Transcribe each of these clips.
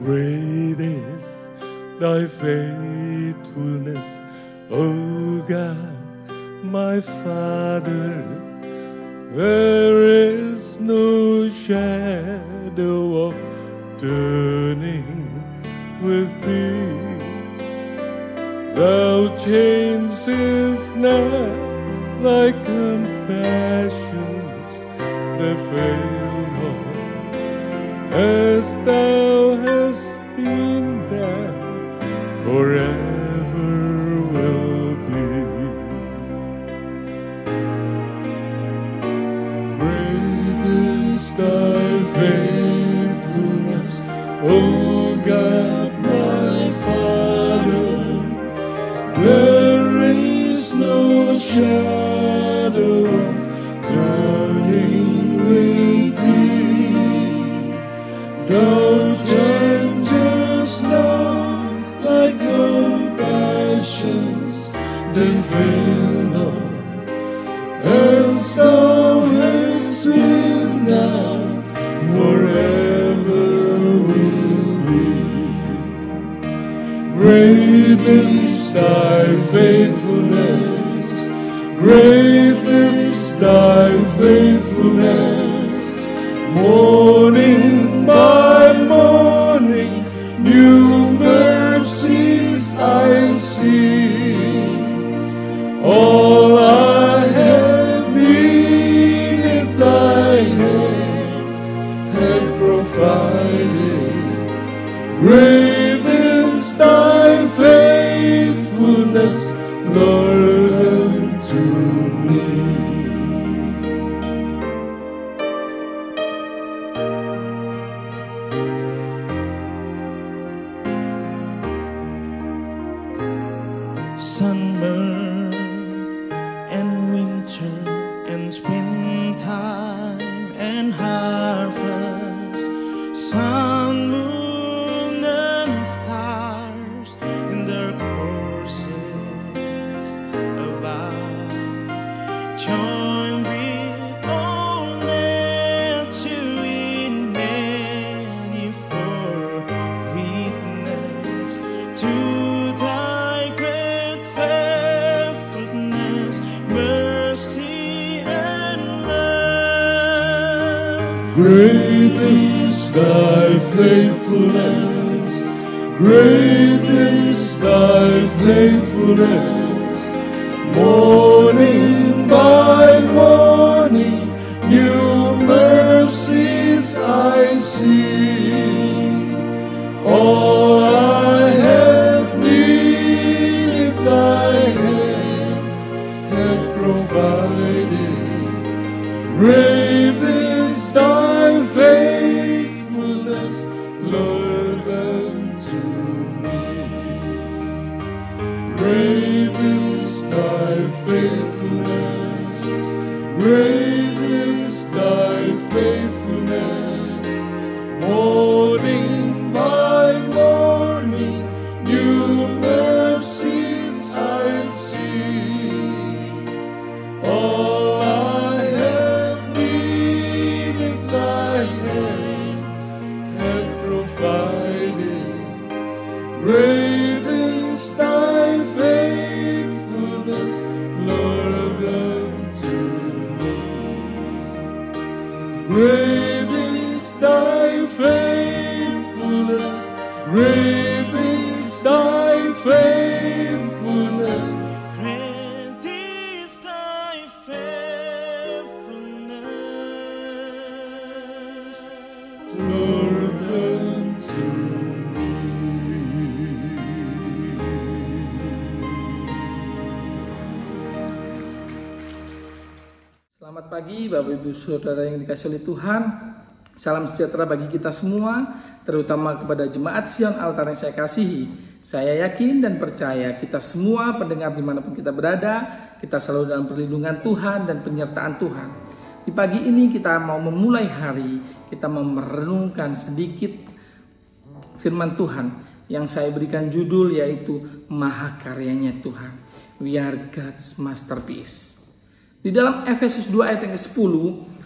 Great is thy faithfulness, O God, my Father. There is no shadow of turning with thee. Thou changest not thy compassions, they fail not. As thou hast been thou forever will be. Great is thy faithfulness, O God, my Father. There is no shadow of turning with thee. Thou judgest not thy compassions, they fail not. As thou hast been, thou forever will be. Great is thy faithfulness, great is thy faithfulness. Morning by morning, new mercies I see. All I have needed, thy hand had provided. Great is thy faithfulness, Lord, unto me. Summer and winter and springtime and harvest, sun, moon, and stars in their courses above, join with all nature in manifold witness to thy great faithfulness, mercy, and love. Great is thy faithfulness, great is thy faithfulness. Morning by morning, new mercies I see. All I have needed, thy hand hath provided. Great is thy faithfulness, Lord, unto me. Great is thy faithfulness, great is thy faithfulness. Morning by morning, new mercies I see. All I have needed, thy hand hath provided. Great is thy faithfulness, Lord, unto me. Great is thy faithfulness, great is thy faithfulness. Great is thy faithfulness, Lord, unto me. Selamat pagi Bapak Ibu Saudara yang dikasihi oleh Tuhan. Salam sejahtera bagi kita semua, terutama kepada Jemaat Sion Altar yang saya kasihi. Saya yakin dan percaya kita semua pendengar dimanapun kita berada, kita selalu dalam perlindungan Tuhan dan penyertaan Tuhan. Di pagi ini kita mau memulai hari, kita mau merenungkan sedikit firman Tuhan yang saya berikan judul yaitu Mahakaryanya Tuhan. We are God's masterpiece. Di dalam Efesus 2 ayat yang ke-10,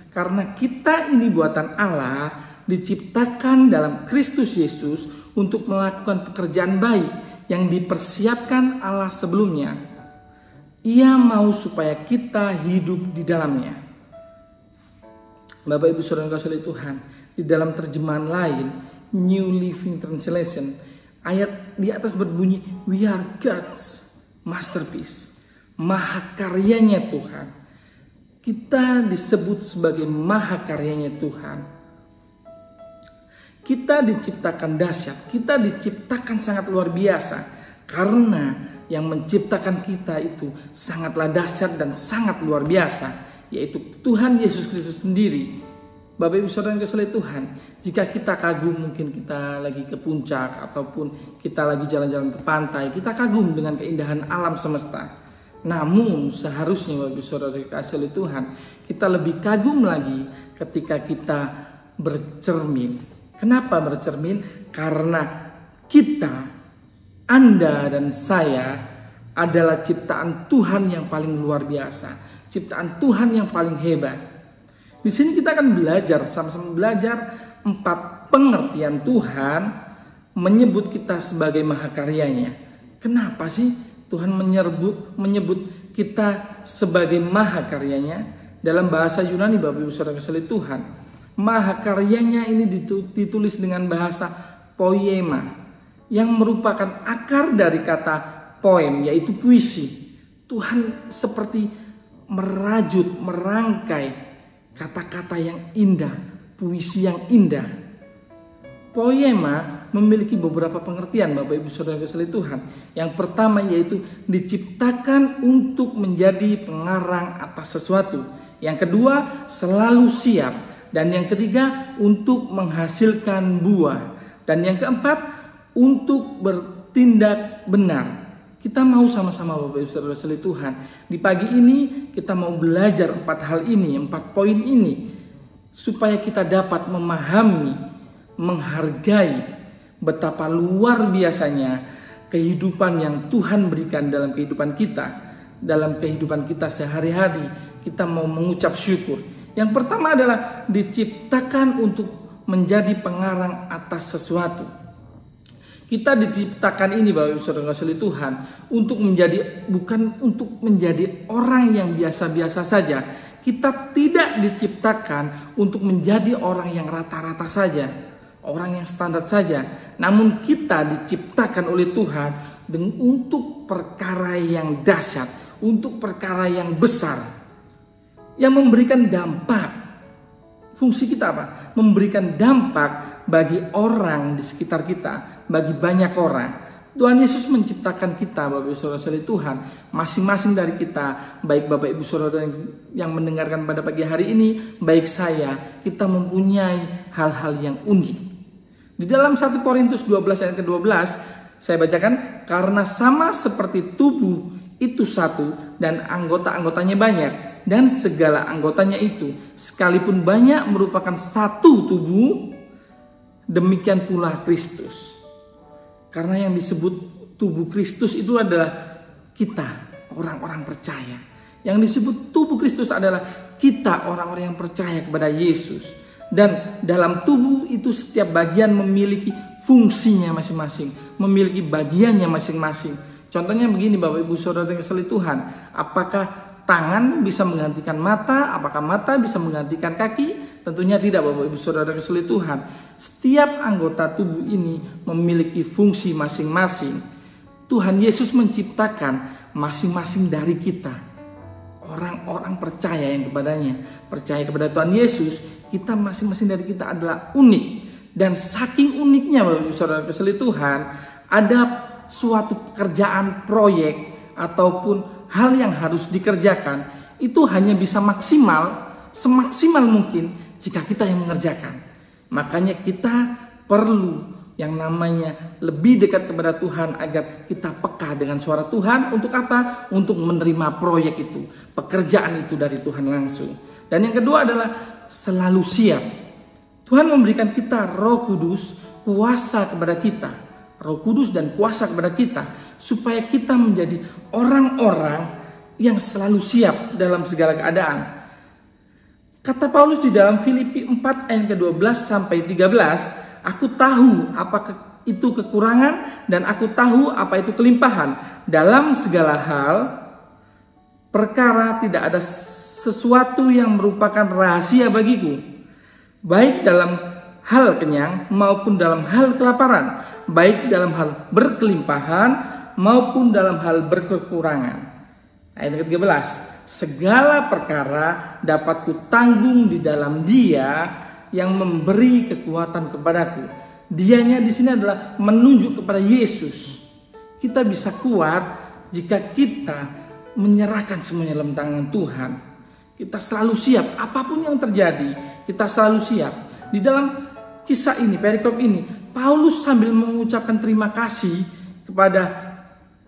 karena kita ini buatan Allah, diciptakan dalam Kristus Yesus untuk melakukan pekerjaan baik yang dipersiapkan Allah sebelumnya. Ia mau supaya kita hidup di dalamnya. Bapak Ibu Saudara yang kasih Tuhan, di dalam terjemahan lain, New Living Translation, ayat di atas berbunyi, "We are God's masterpiece." Mahakaryanya Tuhan. Kita disebut sebagai mahakaryanya Tuhan. Kita diciptakan dahsyat, kita diciptakan sangat luar biasa, karena yang menciptakan kita itu sangatlah dahsyat dan sangat luar biasa, yaitu Tuhan Yesus Kristus sendiri. Bapak Ibu Saudara yang kasih Tuhan, jika kita kagum, mungkin kita lagi ke puncak ataupun kita lagi jalan-jalan ke pantai, kita kagum dengan keindahan alam semesta. Namun seharusnya Bapak Ibu Saudara yang kasih Tuhan, kita lebih kagum lagi ketika kita bercermin. Kenapa bercermin? Karena kita, Anda dan saya adalah ciptaan Tuhan yang paling luar biasa, ciptaan Tuhan yang paling hebat. Di sini kita akan belajar, sama-sama belajar 4 pengertian Tuhan menyebut kita sebagai mahakaryanya. Kenapa sih Tuhan menyebut kita sebagai mahakaryanya? Dalam bahasa Yunani, Bapak Ibu Saudara kasih Tuhan, mahakaryanya ini ditulis dengan bahasa poema, yang merupakan akar dari kata poem, yaitu puisi. Tuhan seperti merangkai kata-kata yang indah, puisi yang indah. Poema memiliki beberapa pengertian, Bapak Ibu Saudara kasih Tuhan. Yang pertama yaitu diciptakan untuk menjadi pengarang atas sesuatu. Yang kedua, selalu siap. Dan yang ketiga, untuk menghasilkan buah. Dan yang keempat, untuk bertindak benar. Kita mau sama-sama Bapak Ibu Saudara kasih Tuhan, di pagi ini kita mau belajar 4 hal ini, 4 poin ini, supaya kita dapat memahami, menghargai betapa luar biasanya kehidupan yang Tuhan berikan dalam kehidupan kita. Dalam kehidupan kita sehari-hari, kita mau mengucap syukur. Yang pertama adalah diciptakan untuk menjadi pengarang atas sesuatu. Kita diciptakan ini Bapak Ibu Saudara kasih Tuhan untuk menjadi, bukan untuk menjadi orang yang biasa-biasa saja. Kita tidak diciptakan untuk menjadi orang yang rata-rata saja, orang yang standar saja. Namun kita diciptakan oleh Tuhan untuk perkara yang dahsyat, untuk perkara yang besar, yang memberikan dampak. Fungsi kita apa? Memberikan dampak bagi orang di sekitar kita, bagi banyak orang. Tuhan Yesus menciptakan kita, Bapak Ibu Saudara Tuhan, masing-masing dari kita, baik Bapak Ibu Saudara yang mendengarkan pada pagi hari ini, baik saya, kita mempunyai hal-hal yang unik. Di dalam 1 Korintus 12 ayat ke-12, saya bacakan, karena sama seperti tubuh itu satu dan anggota-anggotanya banyak, dan segala anggotanya itu sekalipun banyak merupakan satu tubuh, demikian pula Kristus. Karena yang disebut tubuh Kristus itu adalah kita, orang-orang percaya. Yang disebut tubuh Kristus adalah kita, orang-orang yang percaya kepada Yesus. Dan dalam tubuh itu setiap bagian memiliki fungsinya masing-masing, memiliki bagiannya masing-masing. Contohnya begini Bapak Ibu Saudara yang kasih Tuhan, apakah tangan bisa menggantikan mata? Apakah mata bisa menggantikan kaki? Tentunya tidak Bapak Ibu Saudara kasih Tuhan. Setiap anggota tubuh ini memiliki fungsi masing-masing. Tuhan Yesus menciptakan masing-masing dari kita, orang-orang percaya yang kepadanya, percaya kepada Tuhan Yesus. Kita masing-masing dari kita adalah unik. Dan saking uniknya Bapak Ibu Saudara kasih Tuhan, ada suatu pekerjaan proyek ataupun hal yang harus dikerjakan, itu hanya bisa maksimal, semaksimal mungkin jika kita yang mengerjakan. Makanya kita perlu yang namanya lebih dekat kepada Tuhan agar kita peka dengan suara Tuhan. Untuk apa? Untuk menerima proyek itu, pekerjaan itu dari Tuhan langsung. Dan yang kedua adalah selalu siap. Tuhan memberikan kita Roh Kudus, kuasa kepada kita, Roh Kudus dan kuasa kepada kita, supaya kita menjadi orang-orang yang selalu siap dalam segala keadaan. Kata Paulus di dalam Filipi 4 ayat ke-12 sampai 13, aku tahu apa itu kekurangan dan aku tahu apa itu kelimpahan. Dalam segala hal, perkara tidak ada sesuatu yang merupakan rahasia bagiku, baik dalam hal kenyang maupun dalam hal kelaparan, baik dalam hal berkelimpahan maupun dalam hal berkekurangan. Ayat ke-13, segala perkara dapat kutanggung di dalam Dia yang memberi kekuatan kepadaku. Dianya di sini adalah menunjuk kepada Yesus. Kita bisa kuat jika kita menyerahkan semuanya dalam tangan Tuhan. Kita selalu siap, apapun yang terjadi, kita selalu siap. Di dalam kisah ini, perikop ini, Paulus sambil mengucapkan terima kasih kepada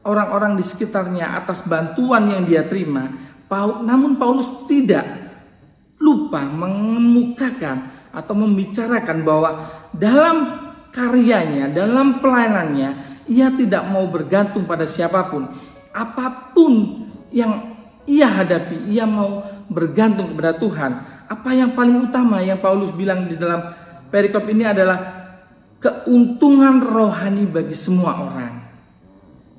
orang-orang di sekitarnya atas bantuan yang dia terima. Namun Paulus tidak lupa mengemukakan atau membicarakan bahwa dalam karyanya, dalam pelayanannya, ia tidak mau bergantung pada siapapun. Apapun yang ia hadapi, ia mau bergantung kepada Tuhan. Apa yang paling utama yang Paulus bilang di dalam perikop ini adalah keuntungan rohani bagi semua orang.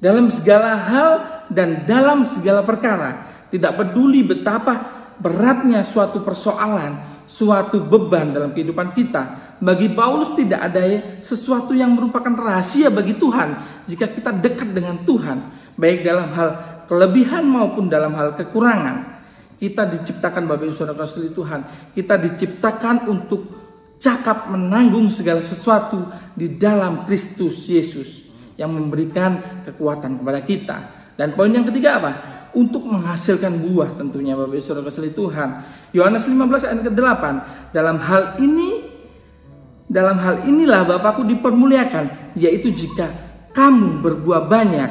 Dalam segala hal dan dalam segala perkara. Tidak peduli betapa beratnya suatu persoalan, suatu beban dalam kehidupan kita. Bagi Paulus tidak ada sesuatu yang merupakan rahasia bagi Tuhan jika kita dekat dengan Tuhan. Baik dalam hal kelebihan maupun dalam hal kekurangan. Kita diciptakan, Bapak Ibu Saudara kasih Tuhan, kita diciptakan untuk cakap menanggung segala sesuatu di dalam Kristus Yesus yang memberikan kekuatan kepada kita. Dan poin yang ketiga apa? Untuk menghasilkan buah tentunya, Bapak Ibu Saudara kasih Tuhan. Yohanes 15 ayat ke-8. Dalam hal inilah Bapakku dipermuliakan, yaitu jika kamu berbuah banyak,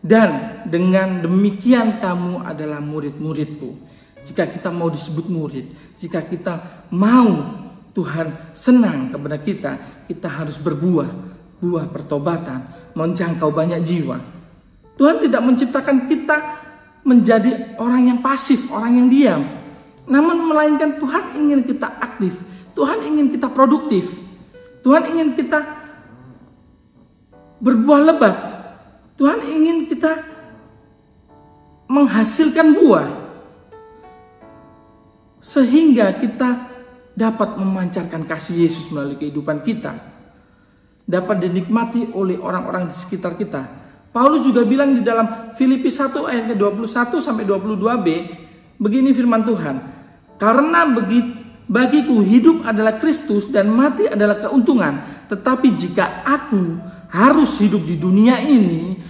dan dengan demikian kamu adalah murid-muridku. Jika kita mau disebut murid, jika kita mau Tuhan senang kepada kita, kita harus berbuah, buah pertobatan, menjangkau banyak jiwa. Tuhan tidak menciptakan kita menjadi orang yang pasif, orang yang diam. Namun melainkan Tuhan ingin kita aktif, Tuhan ingin kita produktif, Tuhan ingin kita berbuah lebat, Tuhan ingin kita menghasilkan buah, sehingga kita dapat memancarkan kasih Yesus melalui kehidupan kita, dapat dinikmati oleh orang-orang di sekitar kita. Paulus juga bilang di dalam Filipi 1 ayat ke-21 sampai 22b, begini firman Tuhan, karena bagiku hidup adalah Kristus dan mati adalah keuntungan, tetapi jika aku harus hidup di dunia ini,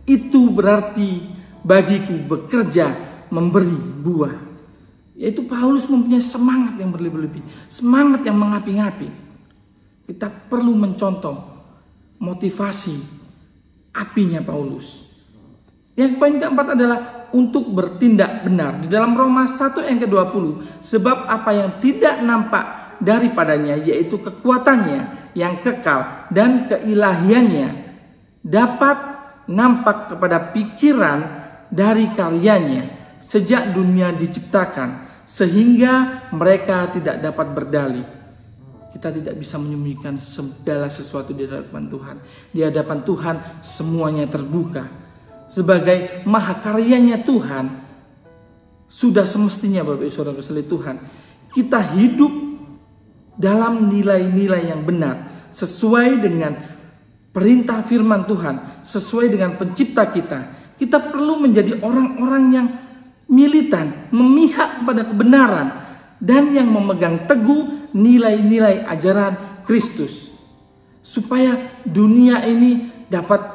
itu berarti bagiku bekerja memberi buah. Yaitu Paulus mempunyai semangat yang berlebih-lebih, semangat yang mengapi-ngapi. Kita perlu mencontoh motivasi apinya Paulus. Yang poin keempat adalah untuk bertindak benar. Di dalam Roma 1 ayat ke-20, sebab apa yang tidak nampak daripadanya, yaitu kekuatannya yang kekal dan keilahiannya, dapat nampak kepada pikiran dari karyanya sejak dunia diciptakan, sehingga mereka tidak dapat berdalih. Kita tidak bisa menyembunyikan segala sesuatu di hadapan Tuhan. Di hadapan Tuhan semuanya terbuka. Sebagai mahakaryanya Tuhan, sudah semestinya Bapak Ibu Saudara sekalian Tuhan, kita hidup dalam nilai-nilai yang benar, sesuai dengan perintah firman Tuhan, sesuai dengan pencipta kita. Kita perlu menjadi orang-orang yang militan, memihak pada kebenaran, dan yang memegang teguh nilai-nilai ajaran Kristus, supaya dunia ini dapat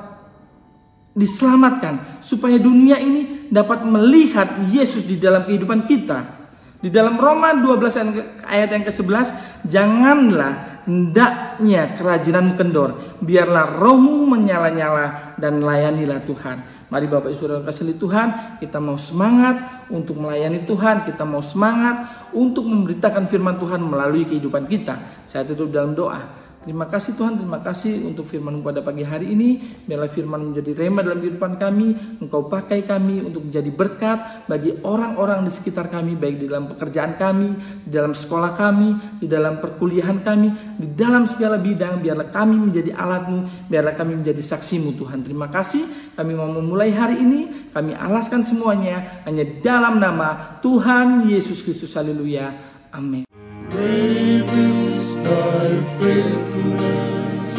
diselamatkan, supaya dunia ini dapat melihat Yesus di dalam kehidupan kita. Di dalam Roma 12 ayat yang ke-11, janganlah hendaknya kerajinanmu kendor, biarlah rohmu menyala-nyala dan layanilah Tuhan. Mari Bapak Ibu Saudara kasih Tuhan, kita mau semangat untuk melayani Tuhan, kita mau semangat untuk memberitakan firman Tuhan melalui kehidupan kita. Saya tutup dalam doa. Terima kasih Tuhan, terima kasih untuk firman-Mu pada pagi hari ini. Biarlah firman menjadi rema dalam kehidupan kami. Engkau pakai kami untuk menjadi berkat bagi orang-orang di sekitar kami, baik di dalam pekerjaan kami, di dalam sekolah kami, di dalam perkuliahan kami, di dalam segala bidang. Biarlah kami menjadi alat-Mu, biarlah kami menjadi saksi-Mu Tuhan. Terima kasih, kami mau memulai hari ini, kami alaskan semuanya hanya dalam nama Tuhan Yesus Kristus. Haleluya, amin. Great is thy faithfulness,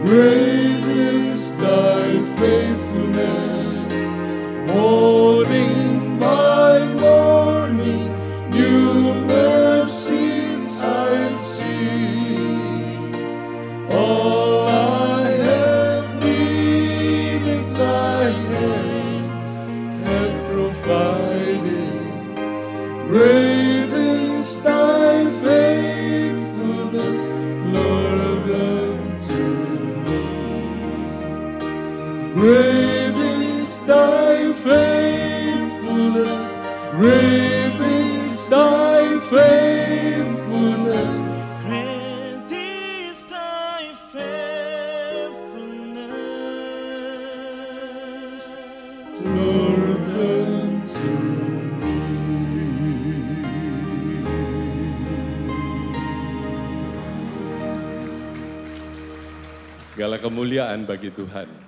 great is thy faithfulness. Morning by morning, new mercies I see. All I have needed, thy hand hath provided. Great is thy faithfulness, Lord, unto me. Great is thy faithfulness, great is thy faithfulness. Great is thy faithfulness, Lord, unto me. Segala kemuliaan bagi Tuhan.